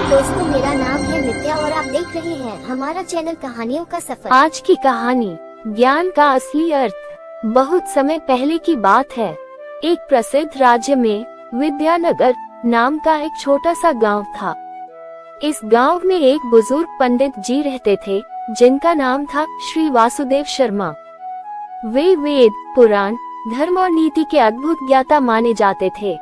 दोस्तों, मेरा नाम है नित्या और आप देख रहे हैं हमारा चैनल कहानियों का सफर। आज की कहानी ज्ञान का असली अर्थ। बहुत समय पहले की बात है। एक प्रसिद्ध राज्य में विद्यानगर नाम का एक छोटा सा गांव था। इस गांव में एक बुजुर्ग पंडित जी रहते थे जिनका नाम था श्री वासुदेव शर्मा। वे वेद, पुराण, धर्म और नीति के अद्भुत ज्ञाता माने जाते थे।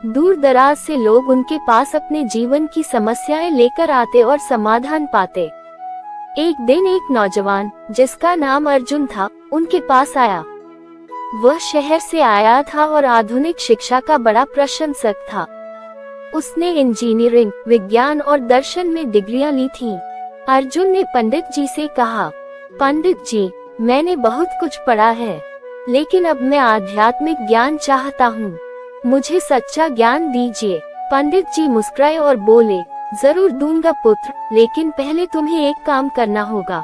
दूर दराज से लोग उनके पास अपने जीवन की समस्याएं लेकर आते और समाधान पाते। एक दिन एक नौजवान जिसका नाम अर्जुन था उनके पास आया। वह शहर से आया था और आधुनिक शिक्षा का बड़ा प्रशंसक था। उसने इंजीनियरिंग, विज्ञान और दर्शन में डिग्रियां ली थीं। अर्जुन ने पंडित जी से कहा, पंडित जी, मैंने बहुत कुछ पढ़ा है, लेकिन अब मैं आध्यात्मिक ज्ञान चाहता हूँ। मुझे सच्चा ज्ञान दीजिए। पंडित जी मुस्कुराए और बोले, जरूर दूंगा पुत्र, लेकिन पहले तुम्हें एक काम करना होगा।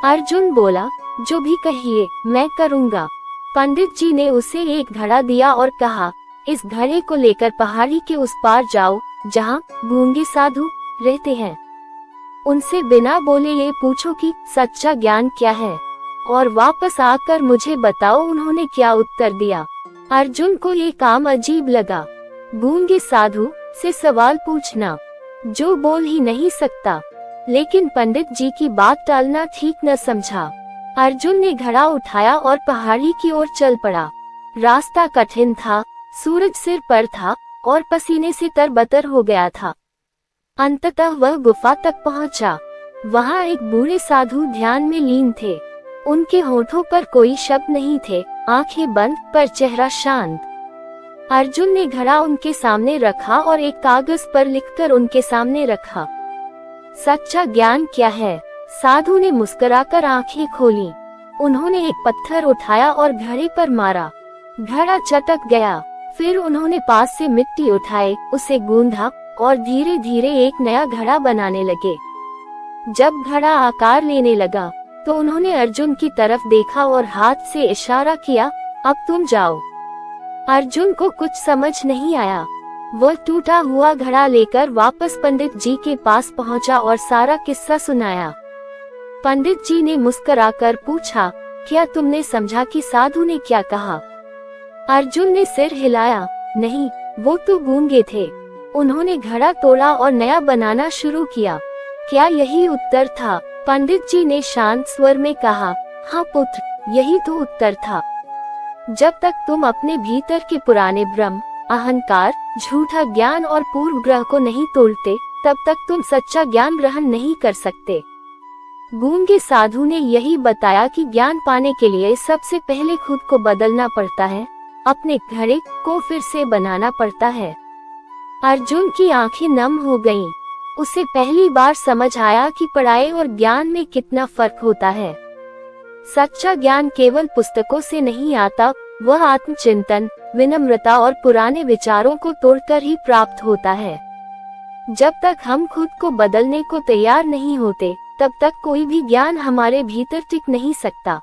अर्जुन बोला, जो भी कहिए मैं करूंगा। पंडित जी ने उसे एक घड़ा दिया और कहा, इस घड़े को लेकर पहाड़ी के उस पार जाओ जहाँ गूंगे साधु रहते हैं। उनसे बिना बोले ये पूछो कि सच्चा ज्ञान क्या है, और वापस आकर मुझे बताओ उन्होंने क्या उत्तर दिया। अर्जुन को ये काम अजीब लगा। गूंगे साधु से सवाल पूछना, जो बोल ही नहीं सकता, लेकिन पंडित जी की बात टालना ठीक न समझा। अर्जुन ने घड़ा उठाया और पहाड़ी की ओर चल पड़ा। रास्ता कठिन था, सूरज सिर पर था और पसीने से तरबतर हो गया था। अंततः वह गुफा तक पहुंचा। वहां एक बूढ़े साधु ध्यान में लीन थे। उनके होठों पर कोई शब्द नहीं थे, आंखें बंद पर चेहरा शांत। अर्जुन ने घड़ा उनके सामने रखा और एक कागज पर लिखकर उनके सामने रखा। सच्चा ज्ञान क्या है? साधु ने मुस्कुराकर आंखें खोली। उन्होंने एक पत्थर उठाया और घड़े पर मारा। घड़ा चटक गया। फिर उन्होंने पास से मिट्टी उठाई, उसे गूंधा और धीरे धीरे एक नया घड़ा बनाने लगे। जब घड़ा आकार लेने लगा तो उन्होंने अर्जुन की तरफ देखा और हाथ से इशारा किया, अब तुम जाओ। अर्जुन को कुछ समझ नहीं आया। वह टूटा हुआ घड़ा लेकर वापस पंडित जी के पास पहुंचा और सारा किस्सा सुनाया। पंडित जी ने मुस्कुराकर पूछा, क्या तुमने समझा कि साधु ने क्या कहा? अर्जुन ने सिर हिलाया, नहीं, वो तो गूंगे थे। उन्होंने घड़ा तोड़ा और नया बनाना शुरू किया। क्या यही उत्तर था? पंडित जी ने शांत स्वर में कहा, हाँ पुत्र, यही तो उत्तर था। जब तक तुम अपने भीतर के पुराने भ्रम, अहंकार, झूठा ज्ञान और पूर्व ग्रह को नहीं तोड़ते, तब तक तुम सच्चा ज्ञान ग्रहण नहीं कर सकते। गूंगे साधु ने यही बताया कि ज्ञान पाने के लिए सबसे पहले खुद को बदलना पड़ता है, अपने घड़े को फिर से बनाना पड़ता है। अर्जुन की आंखें नम हो गईं। उसे पहली बार समझ आया कि पढ़ाई और ज्ञान में कितना फर्क होता है। सच्चा ज्ञान केवल पुस्तकों से नहीं आता, वह आत्मचिंतन, विनम्रता और पुराने विचारों को तोड़कर ही प्राप्त होता है। जब तक हम खुद को बदलने को तैयार नहीं होते, तब तक कोई भी ज्ञान हमारे भीतर टिक नहीं सकता।